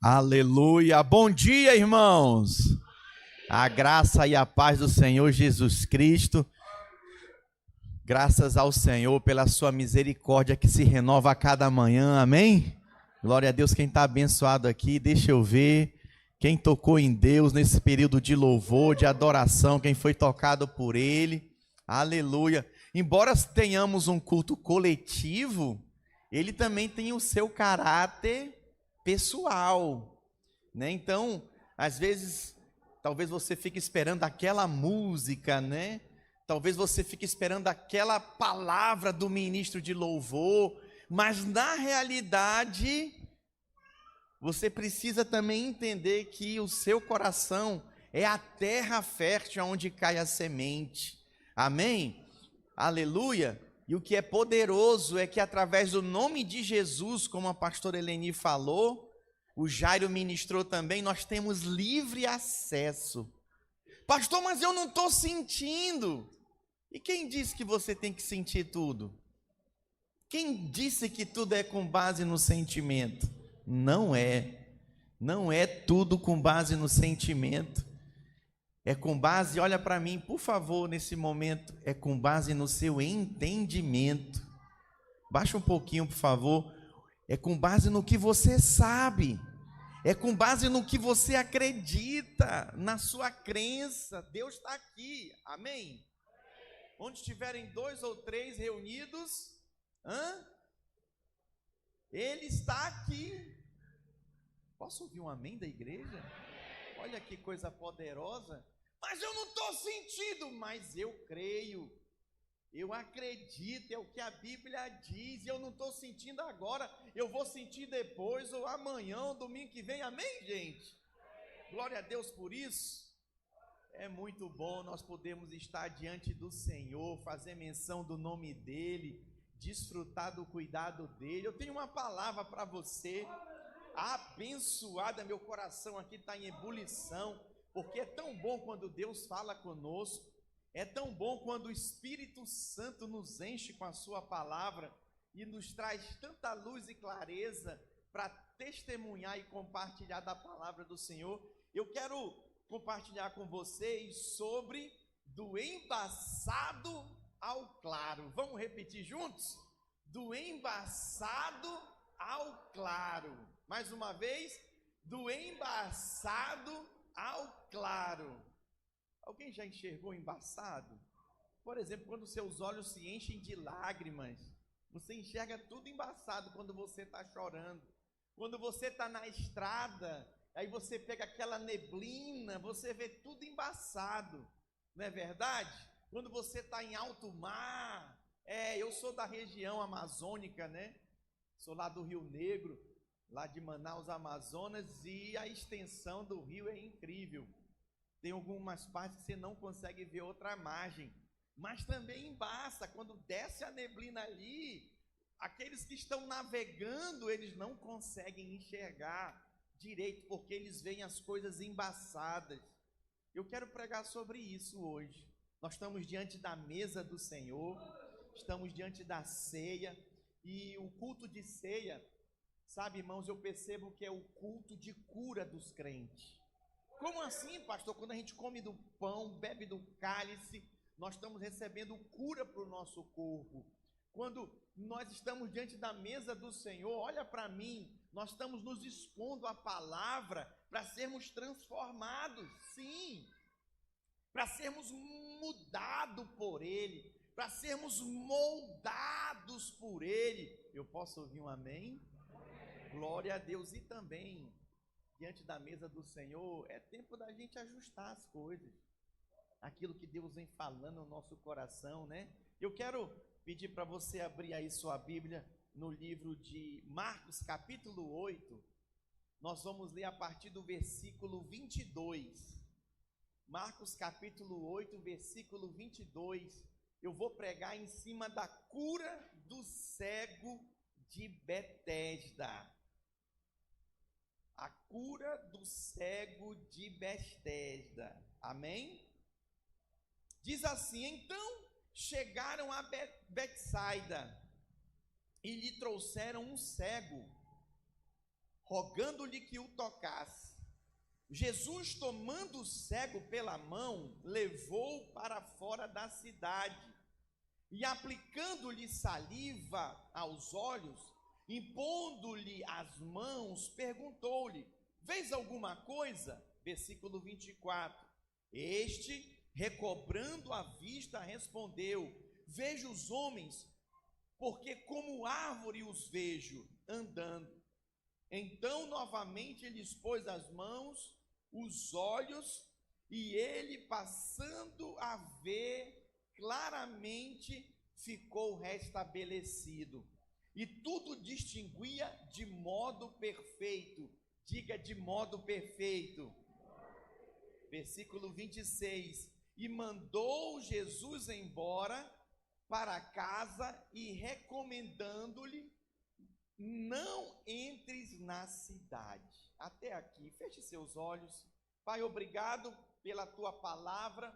Aleluia! Bom dia, irmãos! A graça e a paz do Senhor Jesus Cristo. Graças ao Senhor pela sua misericórdia que se renova a cada manhã, amém? Glória a Deus, quem está abençoado aqui, deixa eu ver. Quem tocou em Deus nesse período de louvor, de adoração, quem foi tocado por Ele, aleluia. Embora tenhamos um culto coletivo, ele também tem o seu caráter pessoal, né? Então, às vezes, talvez você fique esperando aquela música, né? Talvez você fique esperando aquela palavra do ministro de louvor, mas na realidade, você precisa também entender que o seu coração é a terra fértil onde cai a semente, amém? Aleluia! E o que é poderoso é que através do nome de Jesus, como a pastora Eleni falou, o Jairo ministrou também, nós temos livre acesso. Pastor, mas eu não estou sentindo. E quem disse que você tem que sentir tudo? Quem disse que tudo é com base no sentimento? Não é. Não é tudo com base no sentimento. É com base, olha para mim, por favor, nesse momento, é com base no seu entendimento. Baixa um pouquinho, por favor. É com base no que você sabe. É com base no que você acredita, na sua crença. Deus está aqui, amém? Onde estiverem 2 ou 3 reunidos, Ele está aqui. Posso ouvir um amém da igreja? Olha que coisa poderosa. Mas eu não estou sentindo, mas eu creio, eu acredito, é o que a Bíblia diz, e eu não estou sentindo agora, eu vou sentir depois, ou amanhã, ou domingo que vem, amém, gente? Glória a Deus por isso. É muito bom nós podermos estar diante do Senhor, fazer menção do nome dEle, desfrutar do cuidado dEle. Eu tenho uma palavra para você, abençoada, meu coração aqui está em ebulição, porque é tão bom quando Deus fala conosco, é tão bom quando o Espírito Santo nos enche com a sua palavra e nos traz tanta luz e clareza para testemunhar e compartilhar da palavra do Senhor. Eu quero compartilhar com vocês sobre do embaçado ao claro. Vamos repetir juntos? Do embaçado ao claro. Mais uma vez, do embaçado ao claro. Alguém já enxergou embaçado? Por exemplo, quando seus olhos se enchem de lágrimas, você enxerga tudo embaçado quando você está chorando. Quando você está na estrada, aí você pega aquela neblina, você vê tudo embaçado, não é verdade? Quando você está em alto mar, eu sou da região amazônica, né? Sou lá do Rio Negro, lá de Manaus, Amazonas, e a extensão do rio é incrível. Tem algumas partes que você não consegue ver outra margem, mas também embaça, quando desce a neblina ali, aqueles que estão navegando, eles não conseguem enxergar direito, porque eles veem as coisas embaçadas. Eu quero pregar sobre isso hoje. Nós estamos diante da mesa do Senhor, estamos diante da ceia, e o culto de ceia, sabe, irmãos, eu percebo que é o culto de cura dos crentes. Como assim, pastor? Quando a gente come do pão, bebe do cálice, nós estamos recebendo cura para o nosso corpo. Quando nós estamos diante da mesa do Senhor, olha para mim, nós estamos nos expondo à palavra para sermos transformados, sim, para sermos mudados por Ele, para sermos moldados por Ele. Eu posso ouvir um amém? Glória a Deus. E também, diante da mesa do Senhor, é tempo da gente ajustar as coisas, aquilo que Deus vem falando no nosso coração, né? Eu quero pedir para você abrir aí sua Bíblia no livro de Marcos, capítulo 8. Nós vamos ler a partir do versículo 22. Marcos, capítulo 8, versículo 22. Eu vou pregar em cima da cura do cego de Betesda. A cura do cego de Betesda. Amém? Diz assim: então chegaram a Betsaida e lhe trouxeram um cego, rogando-lhe que o tocasse. Jesus, tomando o cego pela mão, levou-o para fora da cidade e, aplicando-lhe saliva aos olhos, impondo-lhe as mãos, perguntou-lhe: vês alguma coisa? Versículo 24. Este, recobrando a vista, respondeu: vejo os homens, porque como árvore os vejo andando. Então novamente ele expôs as mãos, os olhos, e ele, passando a ver claramente, ficou restabelecido, e tudo distinguia de modo perfeito. Diga: de modo perfeito. Versículo 26. E mandou Jesus embora para casa, e recomendando-lhe: não entres na cidade. Até aqui, feche seus olhos. Pai, obrigado pela tua palavra,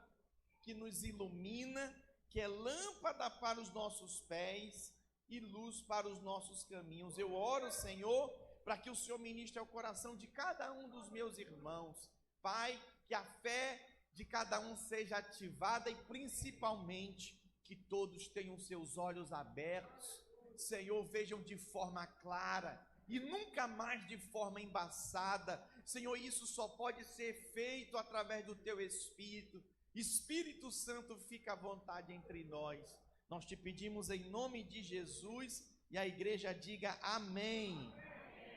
que nos ilumina, que é lâmpada para os nossos pés e luz para os nossos caminhos. Eu oro, Senhor, para que o Senhor ministre ao coração de cada um dos meus irmãos. Pai, que a fé de cada um seja ativada, e principalmente que todos tenham seus olhos abertos, Senhor, vejam de forma clara e nunca mais de forma embaçada. Senhor, isso só pode ser feito através do teu Espírito. Espírito Santo, fica à vontade entre nós. Nós te pedimos em nome de Jesus, e a igreja diga amém.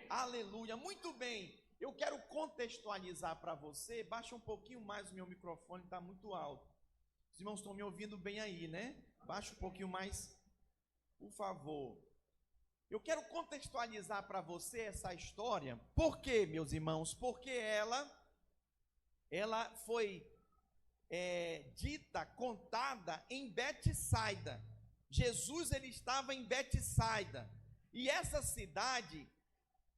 Aleluia. Muito bem, eu quero contextualizar para você. Baixa um pouquinho mais o meu microfone, está muito alto. Os irmãos estão me ouvindo bem aí, né? Baixa um pouquinho mais, por favor. Eu quero contextualizar para você essa história. Por quê, meus irmãos? Porque ela foi contada em Betsaida. Jesus, ele estava em Betsaida, e essa cidade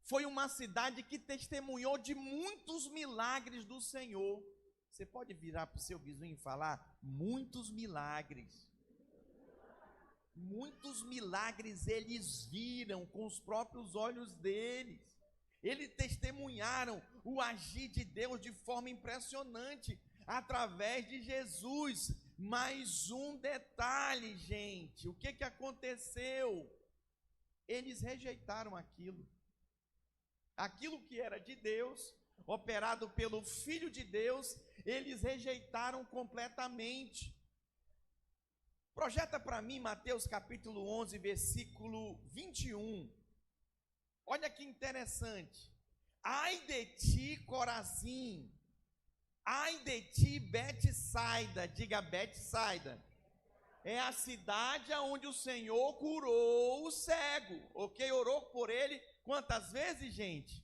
foi uma cidade que testemunhou de muitos milagres do Senhor. Você pode virar para o seu vizinho e falar: muitos milagres. Muitos milagres eles viram com os próprios olhos deles. Eles testemunharam o agir de Deus de forma impressionante através de Jesus. Mais um detalhe, gente: o que aconteceu? Eles rejeitaram aquilo que era de Deus, operado pelo Filho de Deus, eles rejeitaram completamente. Projeta para mim Mateus capítulo 11, versículo 21. Olha que interessante. Ai de ti, Corazim, ai de ti, Betsaida. Diga: Betsaida. É a cidade onde o Senhor curou o cego, ok? Orou por ele quantas vezes, gente?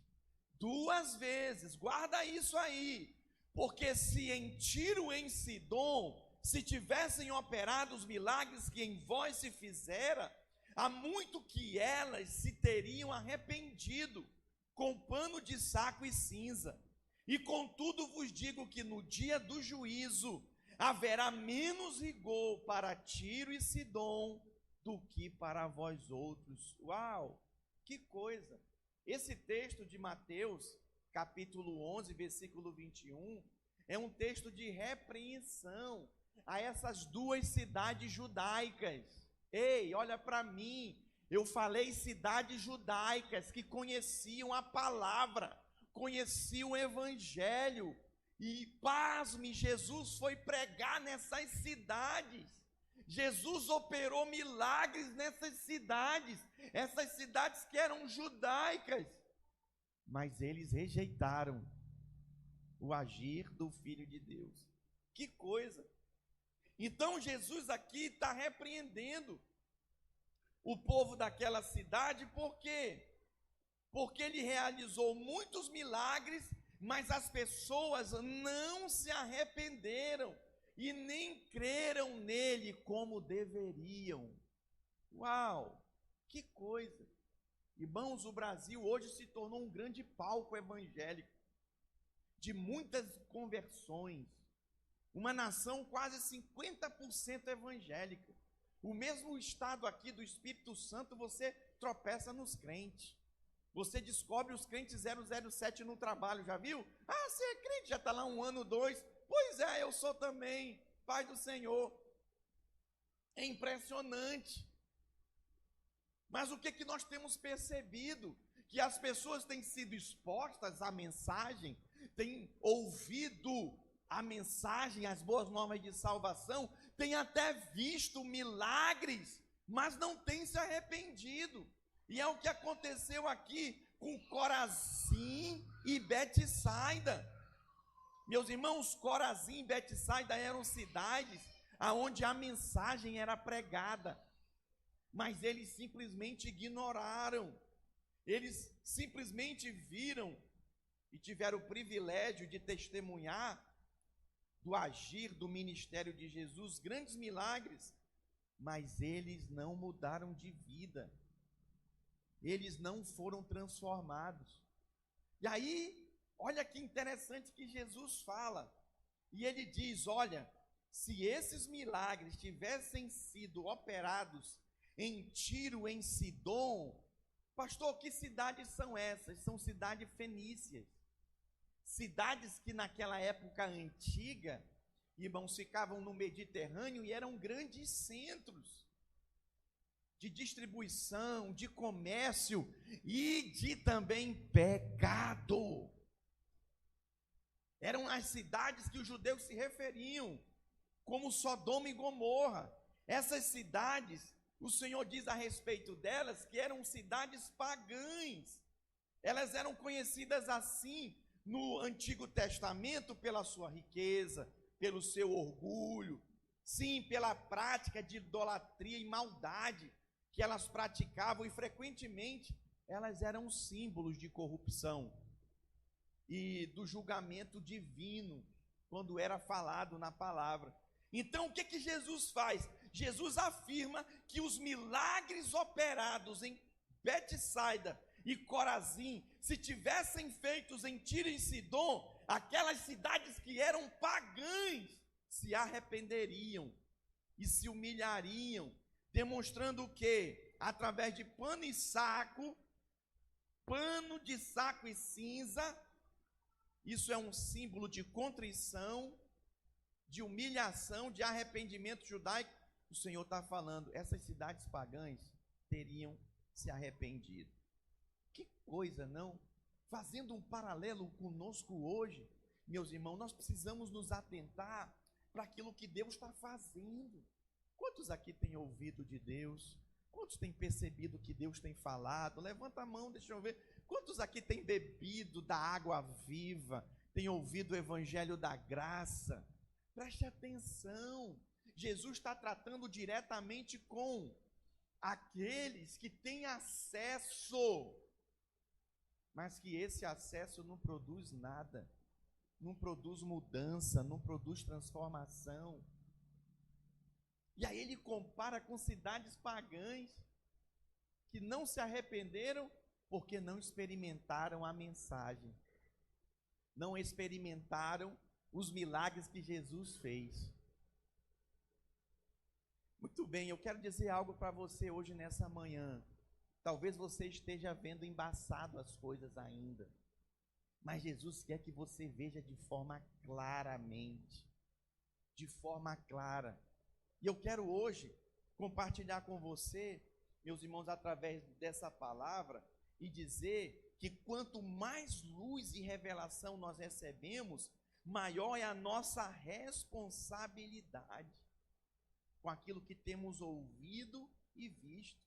2 vezes. Guarda isso aí, porque se em Tiro e em Sidom se tivessem operado os milagres que em vós se fizera, há muito que elas se teriam arrependido com pano de saco e cinza. E contudo vos digo que no dia do juízo haverá menos rigor para Tiro e Sidom do que para vós outros. Uau, que coisa! Esse texto de Mateus, capítulo 11, versículo 21, é um texto de repreensão a essas 2 cidades judaicas. Ei, olha para mim, eu falei cidades judaicas que conheciam a palavra, conheciam o evangelho, e pasme, Jesus foi pregar nessas cidades. Jesus operou milagres nessas cidades, essas cidades que eram judaicas, mas eles rejeitaram o agir do Filho de Deus. Que coisa! Então Jesus aqui está repreendendo o povo daquela cidade. Por quê? Porque ele realizou muitos milagres, mas as pessoas não se arrependeram e nem creram nele como deveriam. Uau, que coisa! Irmãos, o Brasil hoje se tornou um grande palco evangélico, de muitas conversões, uma nação quase 50% evangélica. O mesmo estado aqui do Espírito Santo, você tropeça nos crentes. Você descobre os crentes 007 no trabalho, já viu? Ah, você é crente, já está lá 1 ano, 2. Pois é, eu sou também, Pai do Senhor. É impressionante. Mas o que nós temos percebido? Que as pessoas têm sido expostas à mensagem, têm ouvido a mensagem, as boas novas de salvação, têm até visto milagres, mas não têm se arrependido. E é o que aconteceu aqui com Corazim e Betsaida. Meus irmãos, Corazim e Betsaida eram cidades onde a mensagem era pregada, mas eles simplesmente ignoraram. Eles simplesmente viram e tiveram o privilégio de testemunhar do agir do ministério de Jesus, grandes milagres, mas eles não mudaram de vida, eles não foram transformados. E aí, olha que interessante que Jesus fala, e ele diz: olha, se esses milagres tivessem sido operados em Tiro, em Sidom, pastor, que cidades são essas? São cidades fenícias, cidades que naquela época antiga, irmãos, ficavam no Mediterrâneo e eram grandes centros de distribuição, de comércio e de também pecado. Eram as cidades que os judeus se referiam como Sodoma e Gomorra. Essas cidades, o Senhor diz a respeito delas que eram cidades pagãs. Elas eram conhecidas assim no Antigo Testamento pela sua riqueza, pelo seu orgulho, sim, pela prática de idolatria e maldade que elas praticavam, e frequentemente elas eram símbolos de corrupção e do julgamento divino quando era falado na palavra. Então o que Jesus faz? Jesus afirma que os milagres operados em Betsaida e Corazim, se tivessem feitos em Tiro e Sidom, aquelas cidades que eram pagãs se arrependeriam e se humilhariam, demonstrando o quê? Através de pano de saco e cinza. Isso é um símbolo de contrição, de humilhação, de arrependimento judaico. O Senhor está falando, essas cidades pagãs teriam se arrependido. Que coisa, não? Fazendo um paralelo conosco hoje, meus irmãos, nós precisamos nos atentar para aquilo que Deus está fazendo. Quantos aqui têm ouvido de Deus? Quantos têm percebido que Deus tem falado? Levanta a mão, deixa eu ver. Quantos aqui têm bebido da água viva? Têm ouvido o evangelho da graça? Preste atenção. Jesus está tratando diretamente com aqueles que têm acesso, mas que esse acesso não produz nada, não produz mudança, não produz transformação. E aí ele compara com cidades pagãs que não se arrependeram porque não experimentaram a mensagem, não experimentaram os milagres que Jesus fez. Muito bem, eu quero dizer algo para você hoje nessa manhã. Talvez você esteja vendo embaçado as coisas ainda, mas Jesus quer que você veja de forma claramente, de forma clara. E eu quero hoje compartilhar com você, meus irmãos, através dessa palavra, e dizer que quanto mais luz e revelação nós recebemos, maior é a nossa responsabilidade com aquilo que temos ouvido e visto.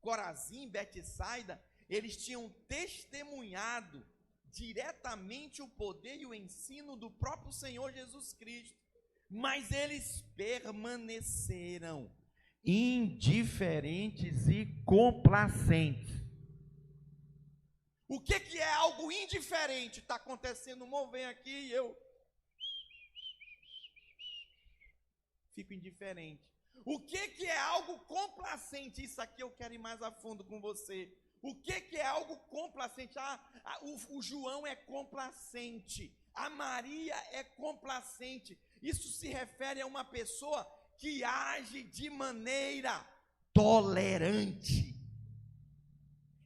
Corazim, Betsaida, eles tinham testemunhado diretamente o poder e o ensino do próprio Senhor Jesus Cristo, mas eles permaneceram indiferentes e complacentes. O que é algo indiferente? Está acontecendo um mover aqui e eu fico indiferente. O que é algo complacente? Isso aqui eu quero ir mais a fundo com você. O que é algo complacente? O João é complacente, a Maria é complacente. Isso se refere a uma pessoa que age de maneira tolerante.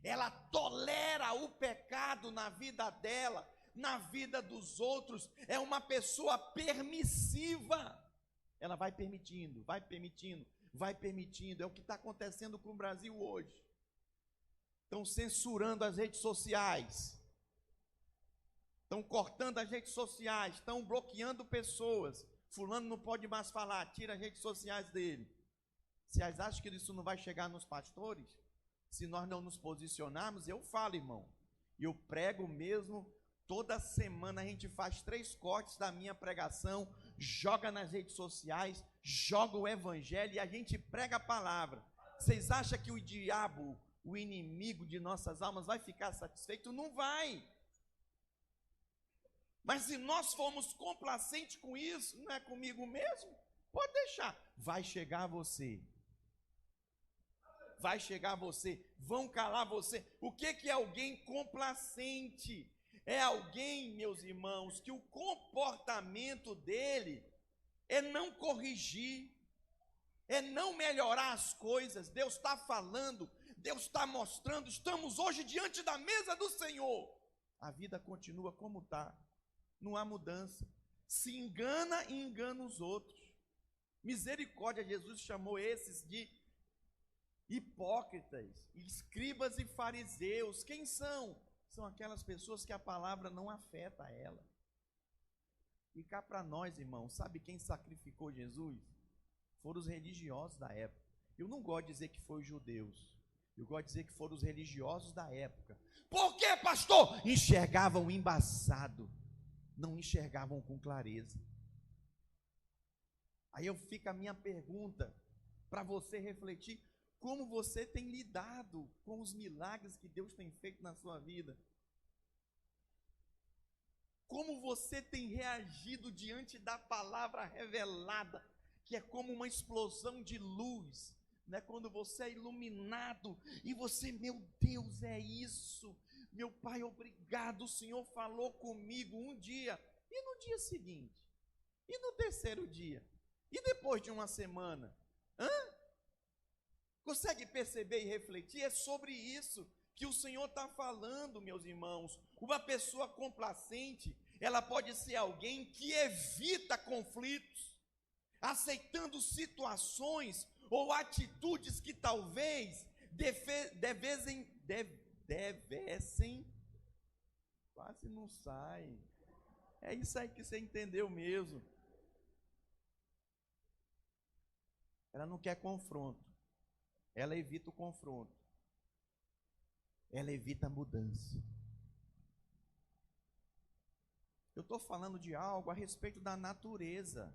ela tolera o pecado na vida dela, na vida dos outros, é uma pessoa permissiva. Ela vai permitindo, vai permitindo, vai permitindo. É o que está acontecendo com o Brasil hoje. Estão censurando as redes sociais, estão cortando as redes sociais, estão bloqueando pessoas. Fulano não pode mais falar, tira as redes sociais dele. Vocês acham que isso não vai chegar nos pastores? Se nós não nos posicionarmos, eu falo, irmão, eu prego mesmo, toda semana a gente faz 3 cortes da minha pregação, joga nas redes sociais, joga o evangelho e a gente prega a palavra. Vocês acham que o diabo, o inimigo de nossas almas, vai ficar satisfeito? Não vai. Mas se nós formos complacentes com isso, não é comigo mesmo? Pode deixar, vai chegar a você. Vai chegar a você, vão calar você. O que é alguém complacente? É alguém, meus irmãos, que o comportamento dele é não corrigir, é não melhorar as coisas. Deus está falando, Deus está mostrando, estamos hoje diante da mesa do Senhor. A vida continua como está, não há mudança. Se engana e engana os outros. Misericórdia, Jesus chamou esses de hipócritas, escribas e fariseus. Quem são? São aquelas pessoas que a palavra não afeta ela. E cá para nós, irmãos, sabe quem sacrificou Jesus? Foram os religiosos da época. Eu não gosto de dizer que foi os judeus, eu gosto de dizer que foram os religiosos da época. Por quê, pastor? Enxergavam embaçado, não enxergavam com clareza. Aí fica a minha pergunta para você refletir: como você tem lidado com os milagres que Deus tem feito na sua vida? Como você tem reagido diante da palavra revelada, que é como uma explosão de luz, né? Quando você é iluminado e você, meu Deus, é isso, meu Pai, obrigado, o Senhor falou comigo um dia, e no dia seguinte, e no terceiro dia, e depois de uma semana, Consegue perceber e refletir? É sobre isso que o Senhor está falando, meus irmãos. Uma pessoa complacente, ela pode ser alguém que evita conflitos, aceitando situações ou atitudes que talvez devessem, quase não sai. É isso aí que você entendeu mesmo. Ela não quer confronto. Ela evita o confronto. Ela evita a mudança. Eu estou falando de algo a respeito da natureza.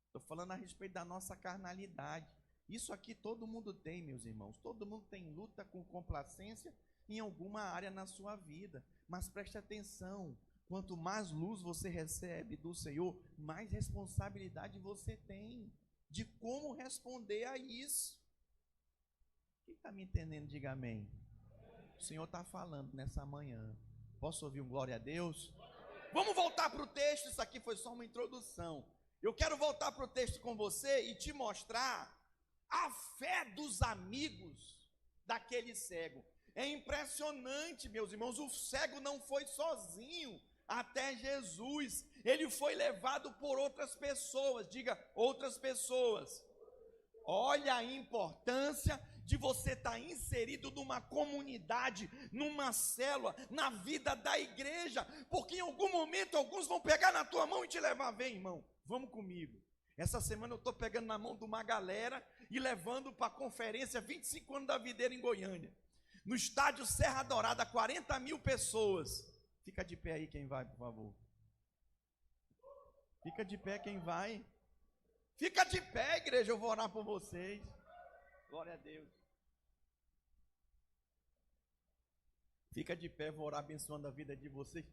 Estou falando a respeito da nossa carnalidade. Isso aqui todo mundo tem, meus irmãos. Todo mundo tem luta com complacência em alguma área na sua vida. Mas preste atenção. Quanto mais luz você recebe do Senhor, mais responsabilidade você tem de como responder a isso. Quem está me entendendo, diga amém. O Senhor está falando nessa manhã. Posso ouvir um glória a Deus? Vamos voltar para o texto. Isso aqui foi só uma introdução. Eu quero voltar para o texto com você e te mostrar a fé dos amigos daquele cego. É impressionante, meus irmãos. O cego não foi sozinho até Jesus. Ele foi levado por outras pessoas. Diga, outras pessoas. Olha a importância de você estar inserido numa comunidade, numa célula, na vida da igreja, porque em algum momento alguns vão pegar na tua mão e te levar. Vem, irmão, vamos comigo. Essa semana eu estou pegando na mão de uma galera e levando para a conferência 25 anos da videira em Goiânia, no estádio Serra Dourada, 40 mil pessoas. Fica de pé aí quem vai, por favor. Fica de pé quem vai. Fica de pé, igreja, eu vou orar por vocês. Glória a Deus. Fica de pé, vou orar abençoando a vida de vocês.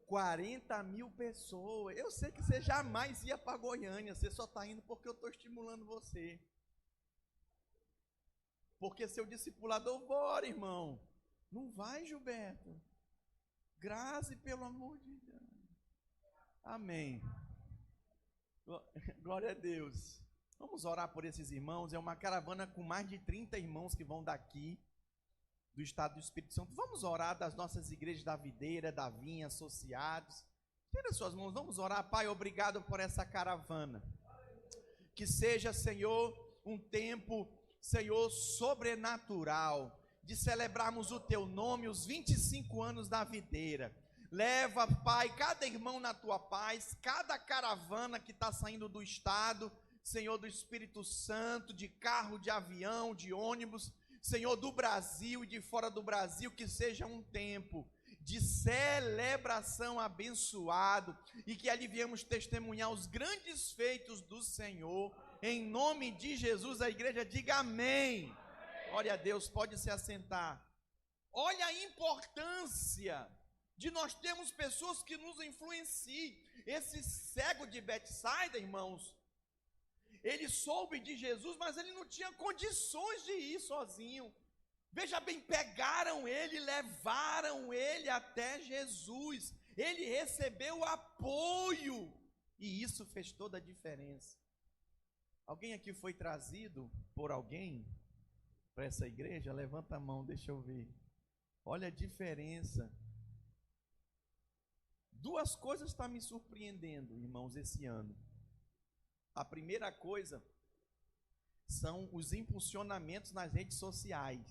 40 mil pessoas. Eu sei que você jamais ia para Goiânia. Você só está indo porque eu estou estimulando você. Porque seu discipulador, bora, irmão. Não vai, Gilberto. Graça, pelo amor de Deus. Amém. Glória a Deus. Vamos orar por esses irmãos. É uma caravana com mais de 30 irmãos que vão daqui do Estado do Espírito Santo. Vamos orar das nossas igrejas da Videira, da Vinha, associados. Tira suas mãos, vamos orar. Pai, obrigado por essa caravana. Que seja, Senhor, um tempo, Senhor, sobrenatural, de celebrarmos o Teu nome, os 25 anos da Videira. Leva, Pai, cada irmão na Tua paz, cada caravana que está saindo do Estado, Senhor, do Espírito Santo, de carro, de avião, de ônibus, Senhor, do Brasil e de fora do Brasil, que seja um tempo de celebração abençoado, e que ali viemos testemunhar os grandes feitos do Senhor, em nome de Jesus. A igreja diga amém. Glória a Deus, pode se assentar. Olha a importância de nós termos pessoas que nos influenciem. Esse cego de Betsaida, irmãos, ele soube de Jesus, mas ele não tinha condições de ir sozinho. Veja bem, pegaram ele, levaram ele até Jesus. Ele recebeu apoio, e isso fez toda a diferença. Alguém aqui foi trazido por alguém para essa igreja? Levanta a mão, deixa eu ver. Olha a diferença. Duas coisas estão me surpreendendo, irmãos, esse ano. A primeira coisa são os impulsionamentos nas redes sociais.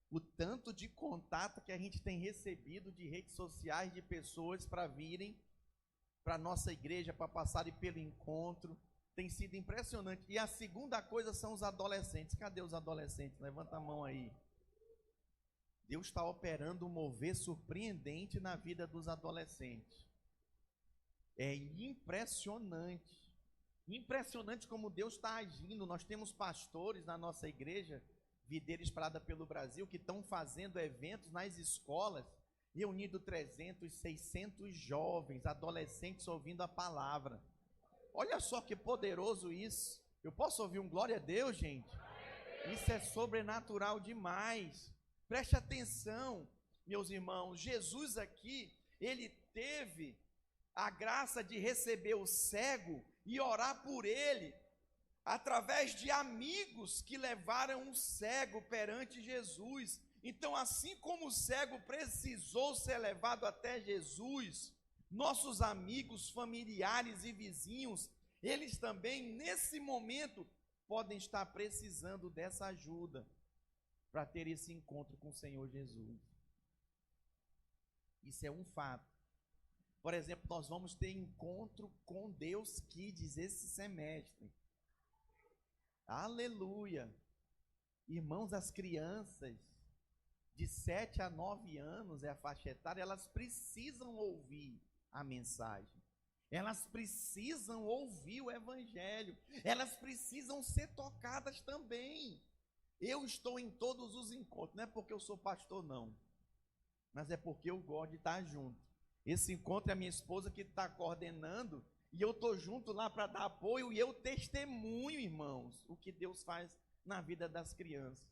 O tanto de contato que a gente tem recebido de redes sociais, de pessoas para virem para a nossa igreja, para passarem pelo encontro, tem sido impressionante. E a segunda coisa são os adolescentes. Cadê os adolescentes? Levanta a mão aí. Deus está operando um mover surpreendente na vida dos adolescentes. É impressionante. Impressionante como Deus está agindo. Nós temos pastores na nossa igreja, Videira Espalhada pelo Brasil, que estão fazendo eventos nas escolas, reunindo 300, 600 jovens, adolescentes ouvindo a palavra. Olha só que poderoso isso. Eu posso ouvir um glória a Deus, gente? Isso é sobrenatural demais. Preste atenção, meus irmãos. Jesus aqui, ele teve a graça de receber o cego e orar por ele, através de amigos que levaram o cego perante Jesus. Então, assim como o cego precisou ser levado até Jesus, nossos amigos, familiares e vizinhos, eles também, nesse momento, podem estar precisando dessa ajuda, para ter esse encontro com o Senhor Jesus. Isso é um fato. Por exemplo, nós vamos ter encontro com Deus Kids esse semestre. Aleluia! Irmãos, as crianças de 7 a 9 anos, é a faixa etária, elas precisam ouvir a mensagem. Elas precisam ouvir o evangelho. Elas precisam ser tocadas também. Eu estou em todos os encontros, não é porque eu sou pastor não, mas é porque eu gosto de estar junto. Esse encontro é a minha esposa que está coordenando, e eu estou junto lá para dar apoio, e eu testemunho, irmãos, o que Deus faz na vida das crianças.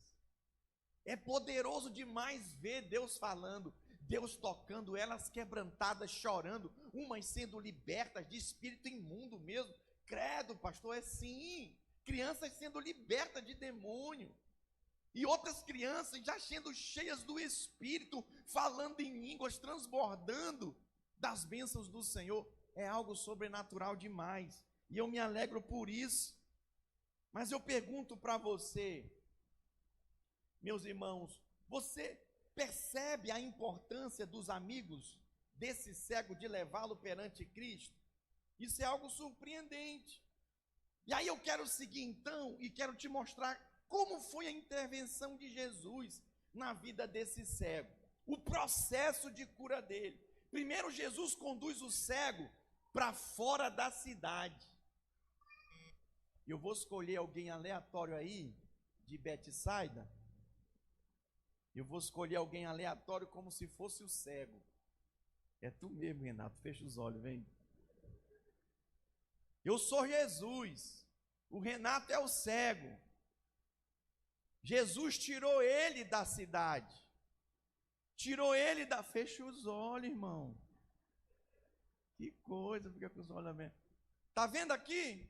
É poderoso demais ver Deus falando, Deus tocando, elas quebrantadas, chorando, umas sendo libertas de espírito imundo mesmo. Credo, pastor, é sim, crianças sendo libertas de demônio. E outras crianças já sendo cheias do Espírito, falando em línguas, transbordando das bênçãos do Senhor. É algo sobrenatural demais, e eu me alegro por isso. Mas eu pergunto para você, meus irmãos, você percebe a importância dos amigos desse cego de levá-lo perante Cristo? Isso é algo surpreendente. E aí eu quero seguir então, e quero te mostrar como foi a intervenção de Jesus na vida desse cego, o processo de cura dele. Primeiro, Jesus conduz o cego para fora da cidade. Eu vou escolher alguém aleatório aí, de Betsaida. Eu vou escolher alguém aleatório como se fosse o cego. É tu mesmo, Renato, fecha os olhos, vem. Eu sou Jesus, o Renato é o cego. Jesus tirou ele da cidade, tirou ele da... Fecha os olhos, irmão. Que coisa, fica com os olhos abertos. Está vendo aqui?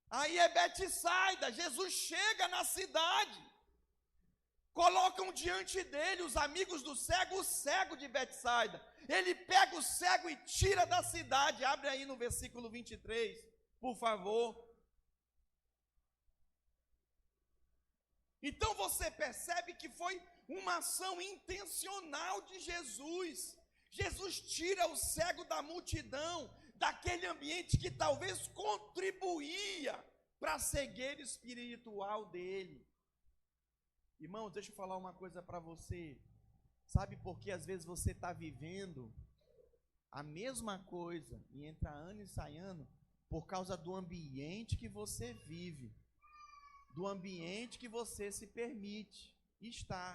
Aí é Betsaida, Jesus chega na cidade. Colocam diante dele os amigos do cego, o cego de Betsaida. Ele pega o cego e tira da cidade. Abre aí no versículo 23, por favor. Então você percebe que foi uma ação intencional de Jesus. Jesus tira o cego da multidão, daquele ambiente que talvez contribuía para a cegueira espiritual dele. Irmãos, deixa eu falar uma coisa para você. Sabe por que às vezes você está vivendo a mesma coisa e entra ano e sai ano? Por causa do ambiente que você vive, do ambiente que você se permite estar.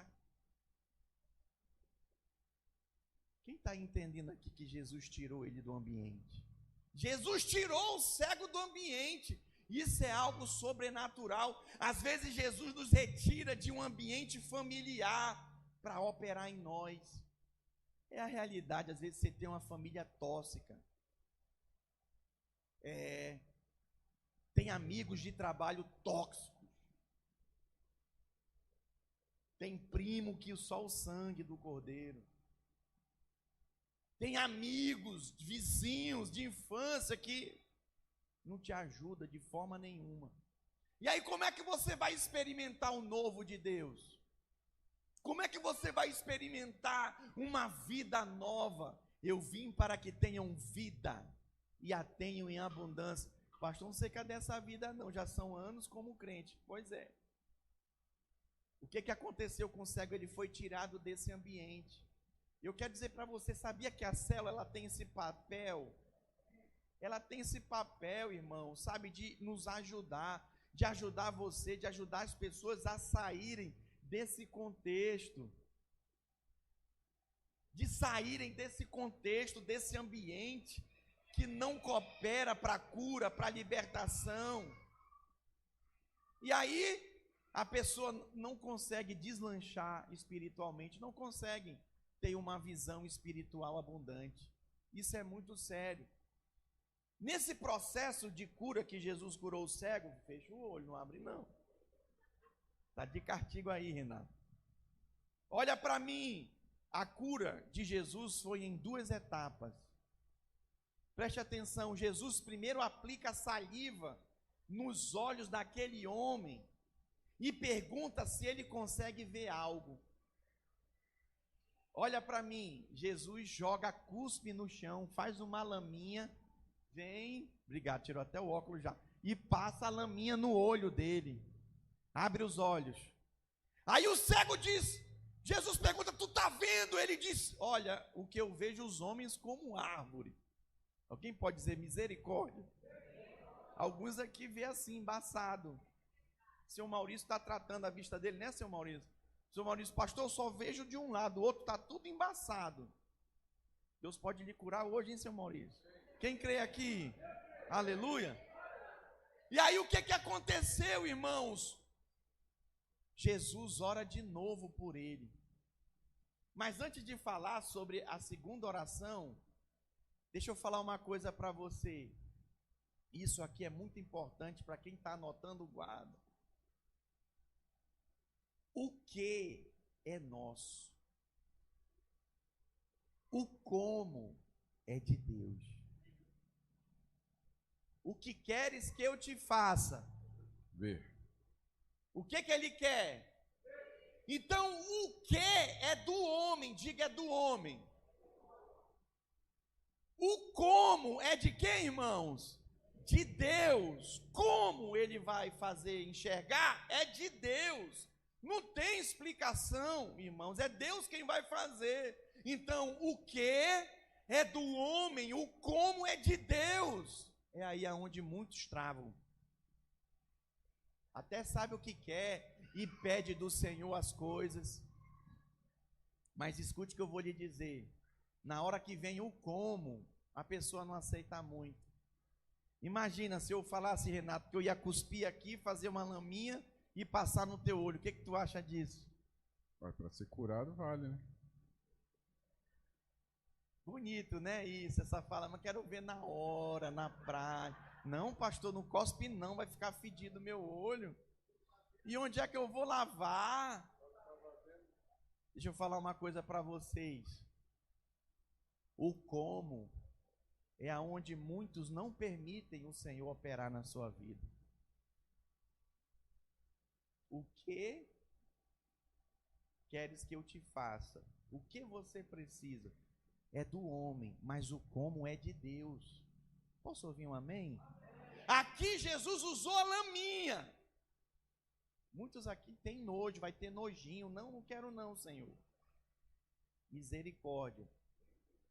Quem está entendendo aqui que Jesus tirou ele do ambiente? Jesus tirou o cego do ambiente. Isso é algo sobrenatural. Às vezes Jesus nos retira de um ambiente familiar para operar em nós. É a realidade. Às vezes você tem uma família tóxica. Tem amigos de trabalho tóxicos. Tem primo que só o sangue do cordeiro. Tem amigos, vizinhos de infância que não te ajuda de forma nenhuma. E aí como é que você vai experimentar o novo de Deus? Como é que você vai experimentar uma vida nova? Eu vim para que tenham vida e a tenham em abundância. Pastor, não sei cadê essa vida não, já são anos como crente. Pois é. O que aconteceu com o cego? Ele foi tirado desse ambiente. Eu quero dizer para você, sabia que a célula ela tem esse papel? Ela tem esse papel, irmão, sabe, de nos ajudar, de ajudar você, de ajudar as pessoas a saírem desse contexto, de saírem desse contexto, desse ambiente que não coopera para a cura, para a libertação. E aí a pessoa não consegue deslanchar espiritualmente, não consegue ter uma visão espiritual abundante. Isso é muito sério. Nesse processo de cura que Jesus curou o cego, fecha o olho, não abre não. Está de castigo aí, Renato. Olha para mim, a cura de Jesus foi em 2 etapas. Preste atenção, Jesus primeiro aplica saliva nos olhos daquele homem e pergunta se ele consegue ver algo. Olha para mim, Jesus joga cuspe no chão, faz uma laminha, vem, obrigado, tirou até o óculos já, e passa a laminha no olho dele, abre os olhos. Aí o cego diz, Jesus pergunta, tu está vendo? Ele diz, olha, o que eu vejo os homens como árvore. Alguém pode dizer misericórdia? Alguns aqui vê assim, embaçado. Seu Maurício está tratando a vista dele, né, seu Maurício? Seu Maurício, pastor, eu só vejo de um lado, o outro está tudo embaçado. Deus pode lhe curar hoje, hein, seu Maurício? Quem crê aqui? Aleluia. E aí o que aconteceu, irmãos? Jesus ora de novo por ele. Mas antes de falar sobre a segunda oração, deixa eu falar uma coisa para você. Isso aqui é muito importante para quem está anotando, guarda. O que é nosso? O como é de Deus. O que queres que eu te faça? Ver. O que ele quer? Então, o que é do homem? Diga, é do homem. O como é de quem, irmãos? De Deus. Como ele vai fazer enxergar? É de Deus. Não tem explicação, irmãos. É Deus quem vai fazer. Então, o que é do homem? O como é de Deus? É aí aonde muitos travam. Até sabe o que quer e pede do Senhor as coisas. Mas escute o que eu vou lhe dizer. Na hora que vem o como, a pessoa não aceita muito. Imagina se eu falasse, Renato, que eu ia cuspir aqui, fazer uma laminha e passar no teu olho. O que tu acha disso? Para ser curado vale, né? Bonito, né? Isso, essa fala, mas quero ver na hora, na prática. Não, pastor, não cospe não, vai ficar fedido meu olho. E onde é que eu vou lavar? Deixa eu falar uma coisa para vocês. O como é aonde muitos não permitem o Senhor operar na sua vida. O que queres que eu te faça? O que você precisa? É do homem, mas o como é de Deus. Posso ouvir um amém? Aqui Jesus usou a laminha. Muitos aqui têm nojo, vai ter nojinho. Não, não quero não, Senhor. Misericórdia.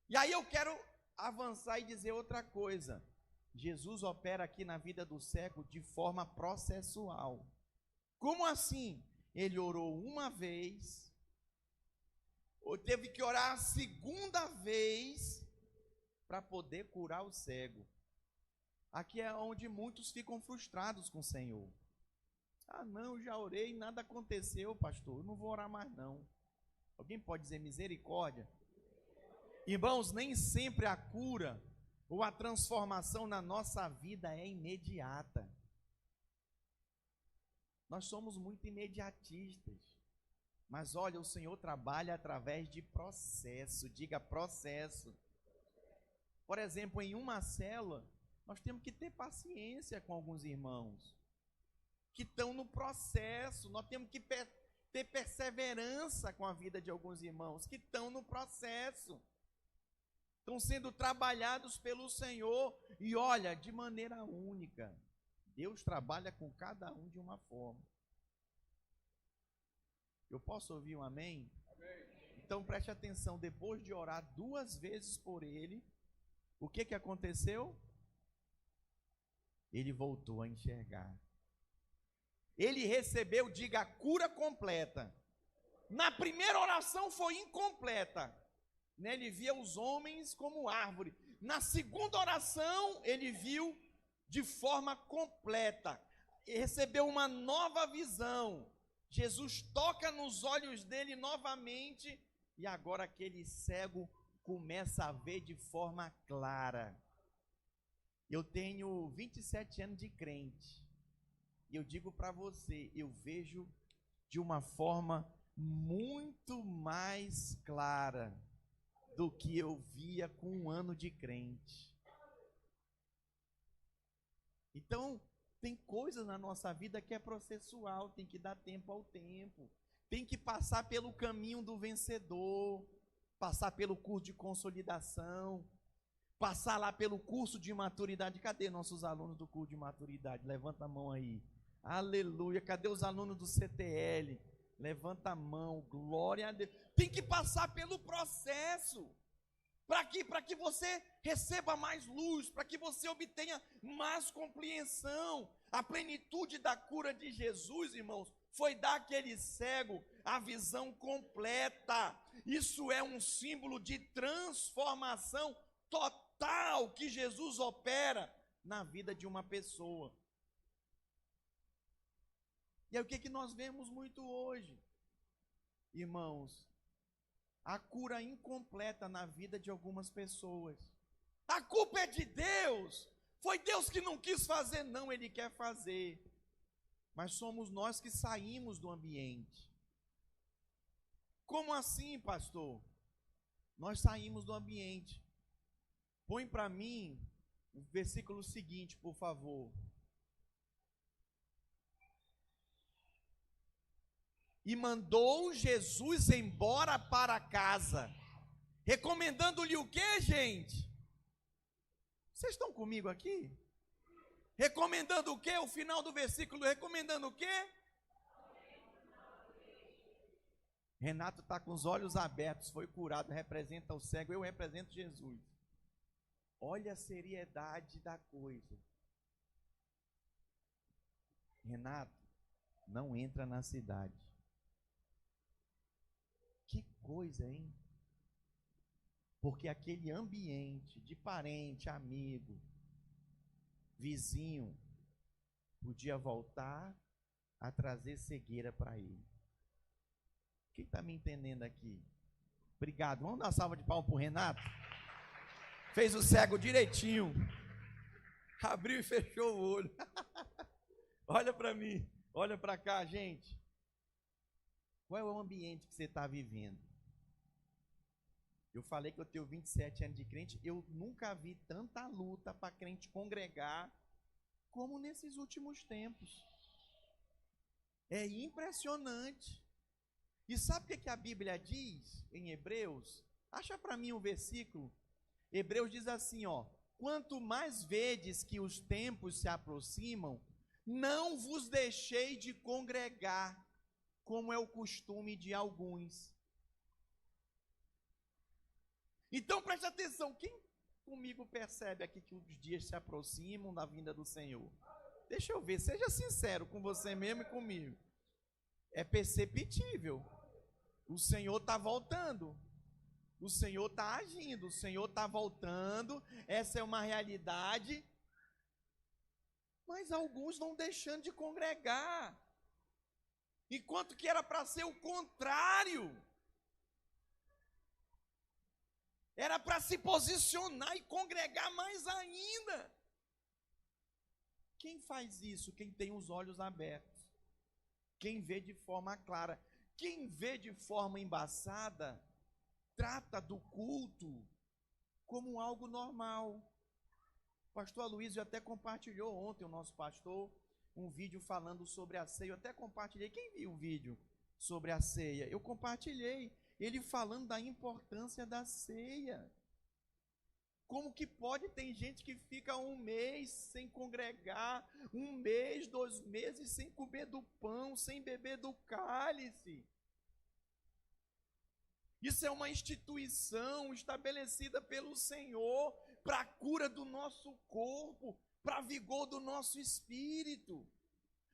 E aí eu quero avançar e dizer outra coisa. Jesus opera aqui na vida do cego de forma processual. Como assim? Ele orou uma vez, ou teve que orar a segunda vez para poder curar o cego. Aqui é onde muitos ficam frustrados com o Senhor. Ah, não, já orei, nada aconteceu, pastor, eu não vou orar mais não. Alguém pode dizer misericórdia? Irmãos, nem sempre a cura ou a transformação na nossa vida é imediata. Nós somos muito imediatistas. Mas olha, o Senhor trabalha através de processo. Diga processo. Por exemplo, em uma célula, nós temos que ter paciência com alguns irmãos que estão no processo. Nós temos que ter perseverança com a vida de alguns irmãos que estão no processo. Estão sendo trabalhados pelo Senhor. E olha, de maneira única. Deus trabalha com cada um de uma forma. Eu posso ouvir um amém? Amém. Então preste atenção, depois de orar 2 vezes por ele, o que aconteceu? Ele voltou a enxergar. Ele recebeu, diga, a cura completa. Na primeira oração foi incompleta. Né? Ele via os homens como árvore. Na segunda oração, ele viu de forma completa, recebeu uma nova visão. Jesus toca nos olhos dele novamente e agora aquele cego começa a ver de forma clara. Eu tenho 27 anos de crente e eu digo para você, eu vejo de uma forma muito mais clara do que eu via com 1 ano de crente. Então, tem coisas na nossa vida que é processual, tem que dar tempo ao tempo, tem que passar pelo caminho do vencedor, passar pelo curso de consolidação, passar lá pelo curso de maturidade. Cadê nossos alunos do curso de maturidade? Levanta a mão aí. Aleluia. Cadê os alunos do CTL? Levanta a mão. Glória a Deus. Tem que passar pelo processo. Para quê? Para que você receba mais luz, para que você obtenha mais compreensão. A plenitude da cura de Jesus, irmãos, foi dar àquele cego a visão completa. Isso é um símbolo de transformação total que Jesus opera na vida de uma pessoa. E é o que nós vemos muito hoje, irmãos. A cura incompleta na vida de algumas pessoas. A culpa é de Deus. Foi Deus que não quis fazer, não, Ele quer fazer. Mas somos nós que saímos do ambiente. Como assim, pastor? Nós saímos do ambiente. Põe para mim o versículo seguinte, por favor. E mandou Jesus embora para casa, recomendando-lhe o quê, gente? Vocês estão comigo aqui? Recomendando o quê? O final do versículo, recomendando o quê? Renato está com os olhos abertos, foi curado, representa o cego, eu represento Jesus. Olha a seriedade da coisa. Renato, não entra na cidade. Que coisa, hein? Porque aquele ambiente de parente, amigo, vizinho, podia voltar a trazer cegueira para ele. Quem está me entendendo aqui? Obrigado. Vamos dar uma salva de palmas para o Renato? Fez o cego direitinho. Abriu e fechou o olho. Olha para mim. Olha para cá, gente. Qual é o ambiente que você está vivendo? Eu falei que eu tenho 27 anos de crente, eu nunca vi tanta luta para crente congregar como nesses últimos tempos. É impressionante. E sabe o que a Bíblia diz em Hebreus? Acha para mim um versículo. Hebreus diz assim, ó: quanto mais vedes que os tempos se aproximam, não vos deixei de congregar, como é o costume de alguns. Então preste atenção, quem comigo percebe aqui que os dias se aproximam da vinda do Senhor? Deixa eu ver, seja sincero com você mesmo e comigo. É perceptível. O Senhor está voltando. O Senhor está agindo, o Senhor está voltando. Essa é uma realidade. Mas alguns vão deixando de congregar. Enquanto que era para ser o contrário. Era para se posicionar e congregar mais ainda. Quem faz isso? Quem tem os olhos abertos. Quem vê de forma clara. Quem vê de forma embaçada, trata do culto como algo normal. O pastor Aloysio até compartilhou ontem, o nosso pastor, um vídeo falando sobre a ceia. Eu até compartilhei. Quem viu o vídeo sobre a ceia? Eu compartilhei. Ele falando da importância da ceia. Como que pode? Tem gente que fica um mês sem congregar, 1 mês, 2 meses sem comer do pão, sem beber do cálice. Isso é uma instituição estabelecida pelo Senhor para a cura do nosso corpo, para vigor do nosso espírito.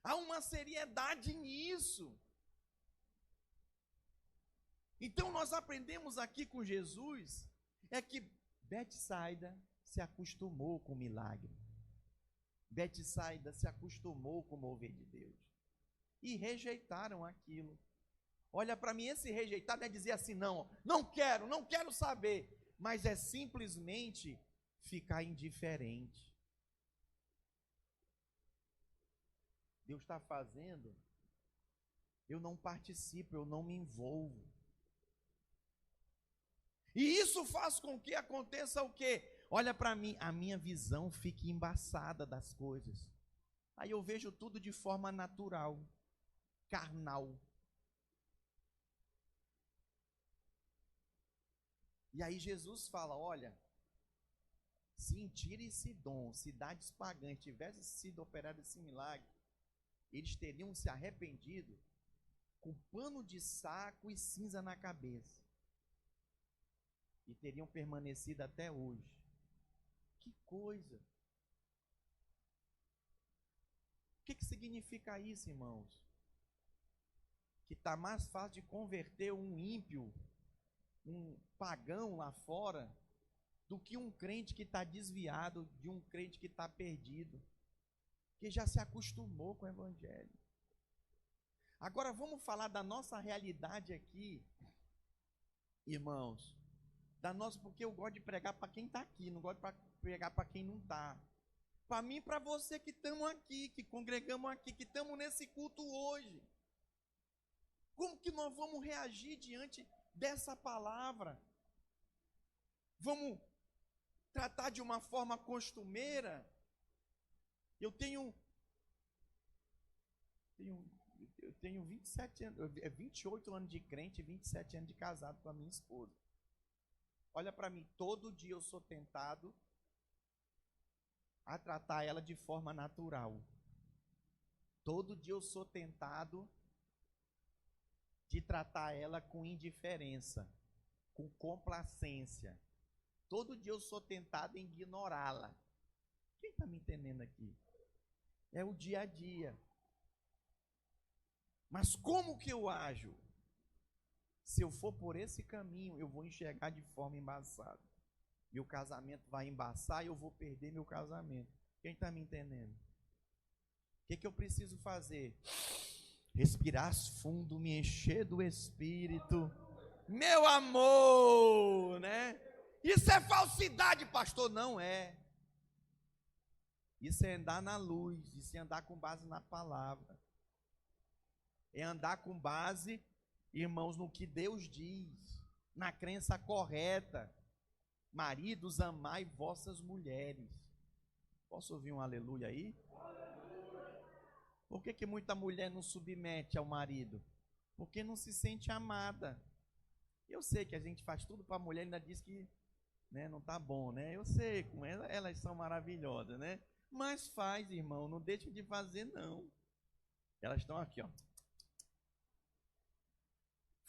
Há uma seriedade nisso. Então nós aprendemos aqui com Jesus, é que Betsaida se acostumou com o milagre. Betsaida se acostumou com o mover de Deus. E rejeitaram aquilo. Olha para mim, esse rejeitado é dizer assim, não quero saber. Mas é simplesmente ficar indiferente. Deus está fazendo, eu não participo, eu não me envolvo. E isso faz com que aconteça o quê? Olha para mim, a minha visão fica embaçada das coisas. Aí eu vejo tudo de forma natural, carnal. E aí Jesus fala, olha, se em Tiro e Sidom, cidades pagãs, tivesse sido operado esse milagre, eles teriam se arrependido com pano de saco e cinza na cabeça. E teriam permanecido até hoje. Que coisa! O que significa isso, irmãos? Que está mais fácil de converter um ímpio, um pagão lá fora, do que um crente que está desviado, de um crente que está perdido, que já se acostumou com o Evangelho. Agora vamos falar da nossa realidade aqui, irmãos. Porque eu gosto de pregar para quem está aqui, não gosto de pregar para quem não está. Para mim e para você que estamos aqui, que congregamos aqui, que estamos nesse culto hoje. Como que nós vamos reagir diante dessa palavra? Vamos tratar de uma forma costumeira? Eu tenho 27 anos, 28 anos de crente e 27 anos de casado com a minha esposa. Olha para mim, todo dia eu sou tentado a tratar ela de forma natural. Todo dia eu sou tentado de tratar ela com indiferença, com complacência. Todo dia eu sou tentado em ignorá-la. Quem está me entendendo aqui? É o dia a dia. Mas como que eu ajo? Se eu for por esse caminho, eu vou enxergar de forma embaçada. Meu casamento vai embaçar e eu vou perder meu casamento. Quem está me entendendo? O que eu preciso fazer? Respirar fundo, me encher do Espírito. Meu amor, né? Isso é falsidade, pastor? Não é. Isso é andar na luz, isso é andar com base na palavra. É andar com base irmãos, no que Deus diz, na crença correta. Maridos, amai vossas mulheres. Posso ouvir um aleluia aí? Por que muita mulher não submete ao marido? Porque não se sente amada. Eu sei que a gente faz tudo para a mulher e ainda diz que, né, não está bom, né? Eu sei, com elas são maravilhosas, né? Mas faz, irmão, não deixe de fazer, não. Elas estão aqui, ó.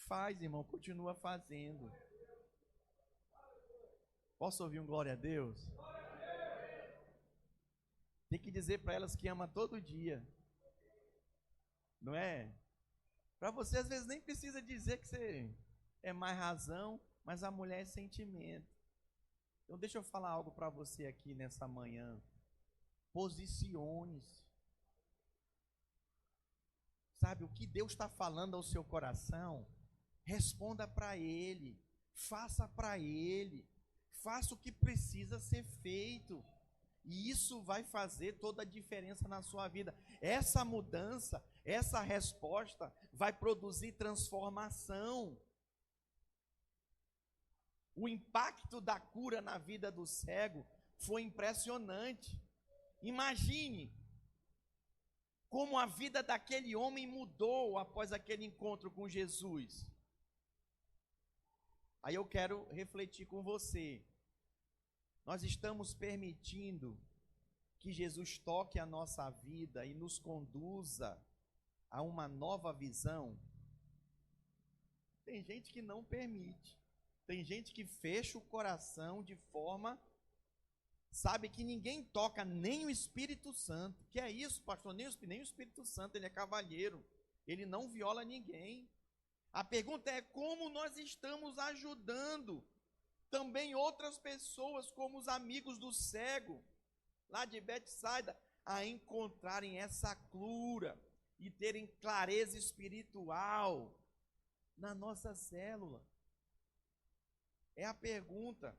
Faz, irmão, continua fazendo. Posso ouvir um glória a Deus? Tem que dizer para elas que ama todo dia. Não é? Para você, às vezes, nem precisa dizer que você é mais razão, mas a mulher é sentimento. Então, deixa eu falar algo para você aqui nessa manhã. Posicione-se. Sabe, o que Deus está falando ao seu coração, responda para Ele. Faça para Ele. Faça o que precisa ser feito. E isso vai fazer toda a diferença na sua vida. Essa mudança, essa resposta vai produzir transformação. O impacto da cura na vida do cego foi impressionante. Imagine como a vida daquele homem mudou após aquele encontro com Jesus. Aí eu quero refletir com você. Nós estamos permitindo que Jesus toque a nossa vida e nos conduza a uma nova visão? Tem gente que não permite. Tem gente que fecha o coração de forma, sabe, que ninguém toca, nem o Espírito Santo. Que é isso, pastor? Nem o Espírito Santo, ele é cavalheiro. Ele não viola ninguém. A pergunta é como nós estamos ajudando também outras pessoas, como os amigos do cego, lá de Betsaida, a encontrarem essa cura e terem clareza espiritual na nossa célula. É a pergunta.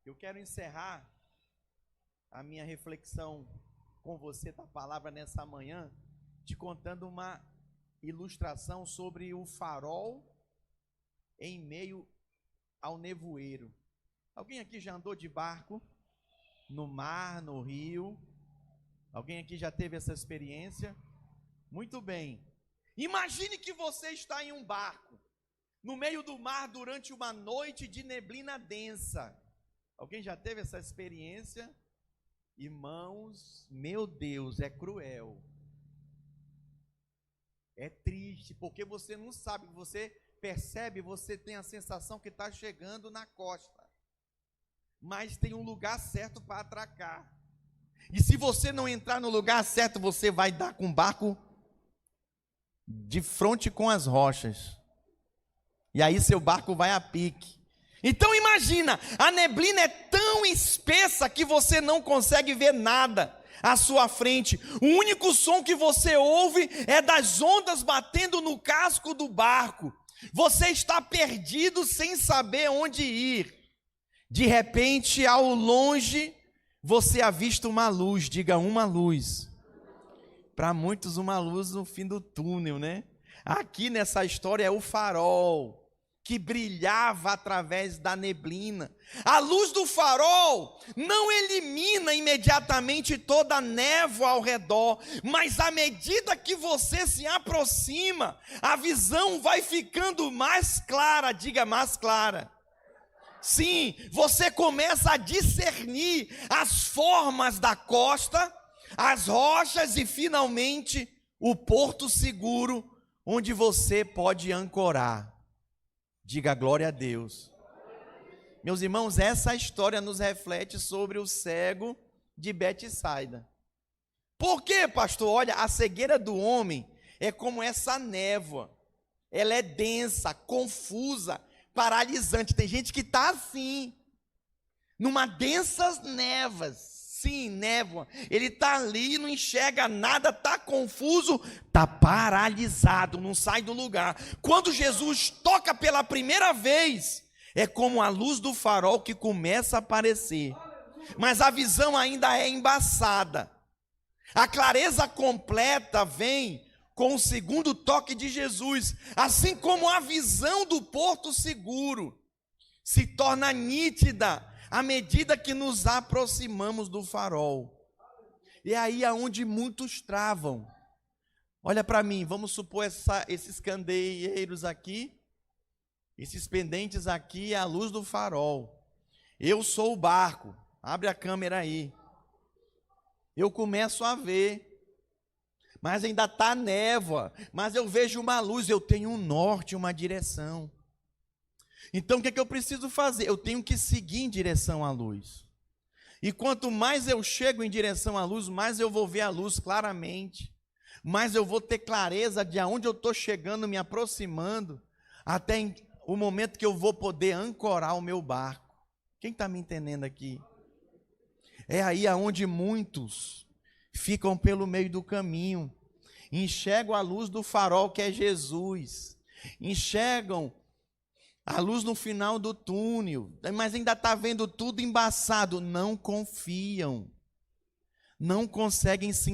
Eu quero encerrar a minha reflexão com você da palavra nessa manhã, te contando uma ilustração sobre o farol em meio ao nevoeiro. Alguém aqui já andou de barco no mar, no rio? Alguém aqui já teve essa experiência? Muito bem. Imagine que você está em um barco, no meio do mar, durante uma noite de neblina densa. Alguém já teve essa experiência? Irmãos, meu Deus, é cruel. É triste, porque você não sabe, você percebe, você tem a sensação que está chegando na costa, mas tem um lugar certo para atracar. E se você não entrar no lugar certo, você vai dar com o barco de frente com as rochas. E aí seu barco vai a pique. Então imagina, a neblina é tão espessa que você não consegue ver nada à sua frente. O único som que você ouve é das ondas batendo no casco do barco. Você está perdido sem saber onde ir. De repente, ao longe, você avista uma luz. Diga, uma luz. Para muitos, uma luz no fim do túnel, né? Aqui nessa história é o farol que brilhava através da neblina. A luz do farol não elimina imediatamente toda a névoa ao redor, mas à medida que você se aproxima, a visão vai ficando mais clara. Diga, mais clara. Sim, você começa a discernir as formas da costa, as rochas e finalmente o porto seguro onde você pode ancorar. Diga glória a Deus. Meus irmãos, essa história nos reflete sobre o cego de Betsaida. Por quê, pastor? Olha, a cegueira do homem é como essa névoa. Ela é densa, confusa, paralisante. Tem gente que está assim, numa densas névoas. Sim, névoa. Ele está ali, não enxerga nada, está confuso, está paralisado, não sai do lugar. Quando Jesus toca pela primeira vez, é como a luz do farol que começa a aparecer. Mas a visão ainda é embaçada. A clareza completa vem com o segundo toque de Jesus, assim como a visão do porto seguro se torna nítida à medida que nos aproximamos do farol. E é aí aonde muitos travam. Olha para mim, vamos supor esses candeeiros aqui, esses pendentes aqui, é a luz do farol. Eu sou o barco, abre a câmera aí. Eu começo a ver, mas ainda está névoa, mas eu vejo uma luz, eu tenho um norte, uma direção. Então o que eu preciso fazer? Eu tenho que seguir em direção à luz. E quanto mais eu chego em direção à luz, mais eu vou ver a luz claramente, mais eu vou ter clareza de aonde eu estou chegando, me aproximando, até o momento que eu vou poder ancorar o meu barco. Quem está me entendendo aqui? É aí aonde muitos ficam pelo meio do caminho, enxergam a luz do farol que é Jesus, enxergam a luz no final do túnel, mas ainda está vendo tudo embaçado, não confiam, não conseguem se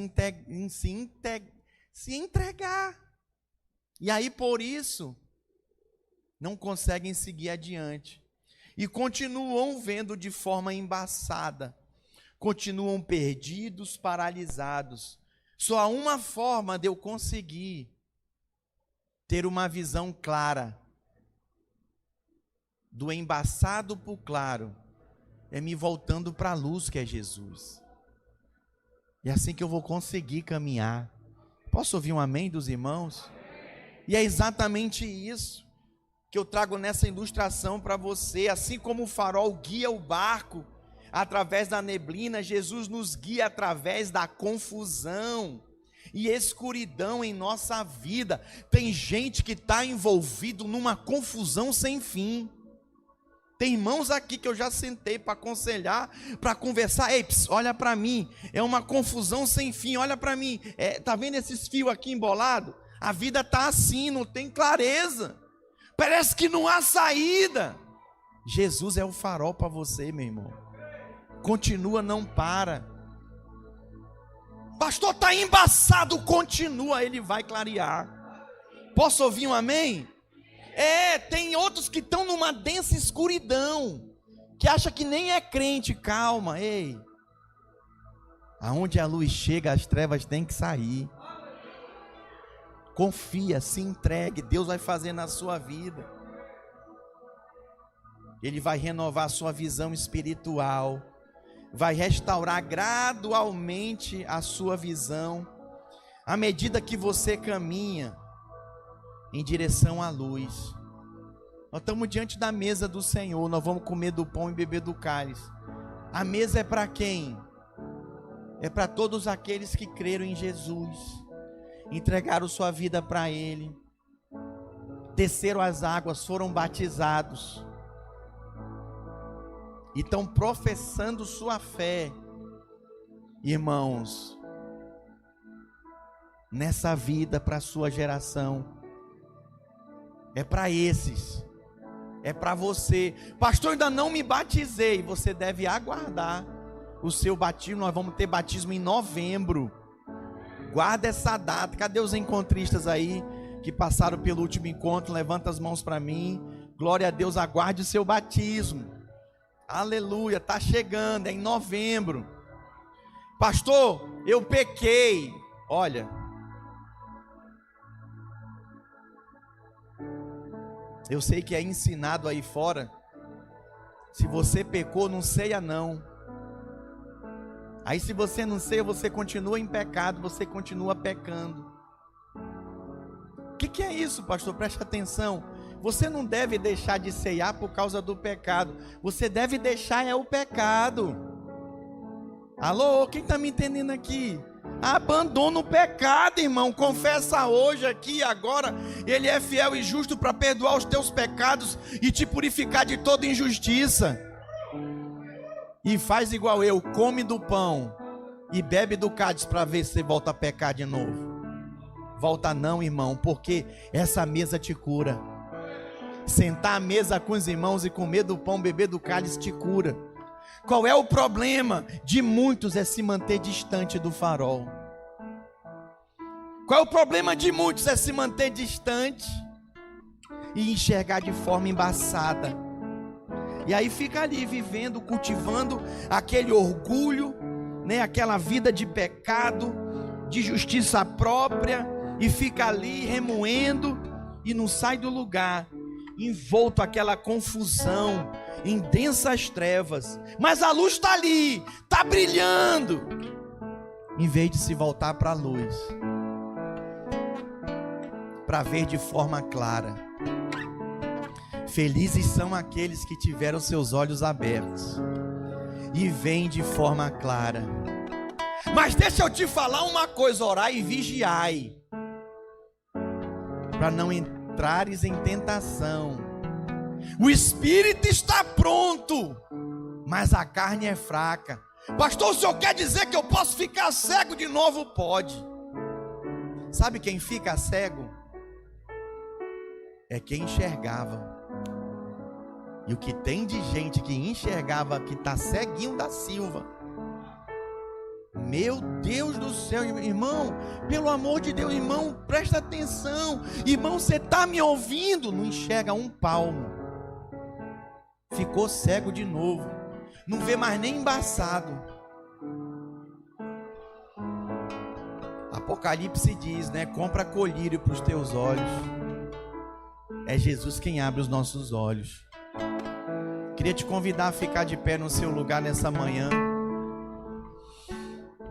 entregar, e aí por isso, não conseguem seguir adiante, e continuam vendo de forma embaçada, continuam perdidos, paralisados. Só há uma forma de eu conseguir ter uma visão clara, do embaçado para o claro, é me voltando para a luz que é Jesus. É assim que eu vou conseguir caminhar. Posso ouvir um amém dos irmãos? E é exatamente isso que eu trago nessa ilustração para você. Assim como o farol guia o barco através da neblina, Jesus nos guia através da confusão e escuridão em nossa vida. Tem gente que está envolvido numa confusão sem fim. Tem irmãos aqui que eu já sentei para aconselhar, para conversar. Ei, olha para mim, é uma confusão sem fim, olha para mim. Tá vendo esses fios aqui embolados? A vida está assim, não tem clareza. Parece que não há saída. Jesus é o farol para você, meu irmão. Continua, não para. Pastor, está embaçado, continua, ele vai clarear. Posso ouvir um amém? Tem outros que estão numa densa escuridão, que acha que nem é crente. Calma, ei. Aonde a luz chega, as trevas têm que sair. Confia, se entregue, Deus vai fazer na sua vida. Ele vai renovar a sua visão espiritual, vai restaurar gradualmente a sua visão, à medida que você caminha em direção à luz. Nós estamos diante da mesa do Senhor, nós vamos comer do pão e beber do cálice. A mesa é para quem? É para todos aqueles que creram em Jesus, entregaram sua vida para Ele, desceram as águas, foram batizados, e estão professando sua fé. Irmãos, nessa vida para a sua geração, é para esses, é para você. Pastor, ainda não me batizei. Você deve aguardar o seu batismo. Nós vamos ter batismo em novembro. Guarda essa data. Cadê os encontristas aí que passaram pelo último encontro? Levanta as mãos para mim. Glória a Deus, aguarde o seu batismo. Aleluia, está chegando, é em novembro. Pastor, eu pequei. Olha, eu sei que é ensinado aí fora, se você pecou, não ceia não. Aí se você não ceia, você continua em pecado, você continua pecando. O que é isso, pastor? Preste atenção. Você não deve deixar de ceiar por causa do pecado. Você deve deixar o pecado. Alô, quem está me entendendo aqui? Abandona o pecado, irmão. Confessa hoje, aqui, agora. Ele é fiel e justo para perdoar os teus pecados e te purificar de toda injustiça. E faz igual eu, come do pão e bebe do cálice para ver se você volta a pecar de novo. Volta não, irmão, porque essa mesa te cura. Sentar à mesa com os irmãos e comer do pão, beber do cálice te cura. Qual é o problema de muitos? É se manter distante do farol. Qual é o problema de muitos? É se manter distante e enxergar de forma embaçada. E aí fica ali vivendo, cultivando aquele orgulho, né? Aquela vida de pecado, de justiça própria, e fica ali remoendo e não sai do lugar, envolto aquela confusão, em densas trevas. Mas a luz está ali, está brilhando, em vez de se voltar para a luz, para ver de forma clara. Felizes são aqueles que tiveram seus olhos abertos e veem de forma clara. Mas deixa eu te falar uma coisa: orai e vigiai, para não entrares em tentação. O espírito está pronto, mas a carne é fraca. Pastor, o senhor quer dizer que eu posso ficar cego de novo? Pode. Sabe quem fica cego? É quem enxergava. E o que tem de gente que enxergava, que está ceguinho da Silva. Meu Deus do céu, irmão, pelo amor de Deus, irmão, presta atenção. Irmão, você está me ouvindo? Não enxerga um palmo. Ficou cego de novo. Não vê mais nem embaçado. Apocalipse diz, né? Compra colírio para os teus olhos. É Jesus quem abre os nossos olhos. Queria te convidar a ficar de pé no seu lugar nessa manhã.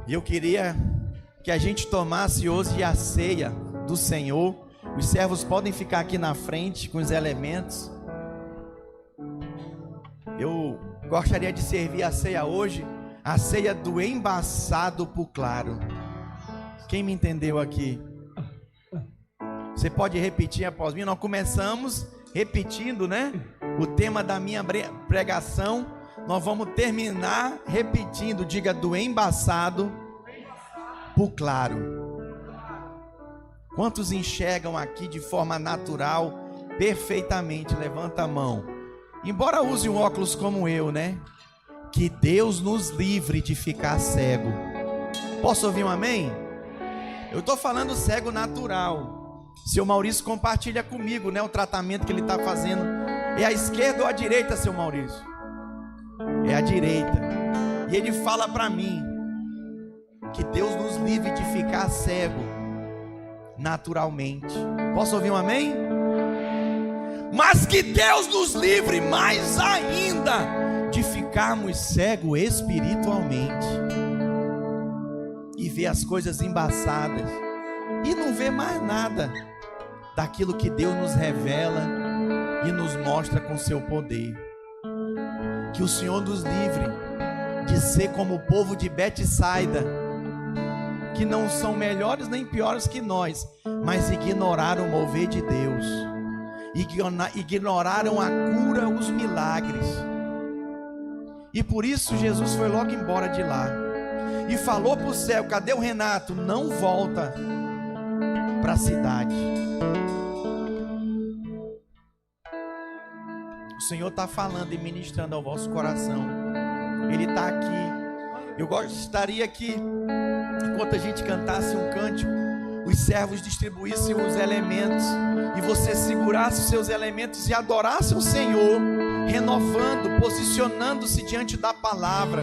E eu queria que a gente tomasse hoje a ceia do Senhor. Os servos podem ficar aqui na frente com os elementos. Eu gostaria de servir a ceia hoje, a ceia do embaçado por claro. Quem me entendeu aqui? Você pode repetir após mim? Nós começamos repetindo, né? O tema da minha pregação. Nós vamos terminar repetindo. Diga: do embaçado por claro. Quantos enxergam aqui de forma natural, perfeitamente? Levanta a mão. Embora use um óculos como eu, né? Que Deus nos livre de ficar cego. Posso ouvir um amém? Eu estou falando cego natural. Seu Maurício compartilha comigo, né? O tratamento que ele está fazendo. É a esquerda ou a direita, seu Maurício? É a direita. E ele fala para mim que Deus nos livre de ficar cego naturalmente. Posso ouvir um amém? Mas que Deus nos livre mais ainda de ficarmos cegos espiritualmente e ver as coisas embaçadas e não ver mais nada daquilo que Deus nos revela e nos mostra com seu poder. Que o Senhor nos livre de ser como o povo de Betsaida, que não são melhores nem piores que nós, mas ignoraram o mover de Deus, ignoraram a cura, os milagres. E por isso Jesus foi logo embora de lá e falou para o céu: cadê o Renato? Não volta para a cidade. O Senhor está falando e ministrando ao vosso coração. Ele está aqui. Eu gostaria que, enquanto a gente cantasse um cântico, os servos distribuíssem os elementos e você segurasse os seus elementos e adorasse o Senhor, renovando, posicionando-se diante da palavra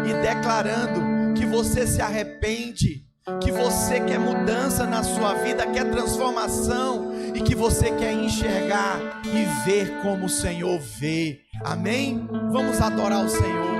e declarando que você se arrepende, que você quer mudança na sua vida, quer transformação e que você quer enxergar e ver como o Senhor vê. Amém? Vamos adorar o Senhor.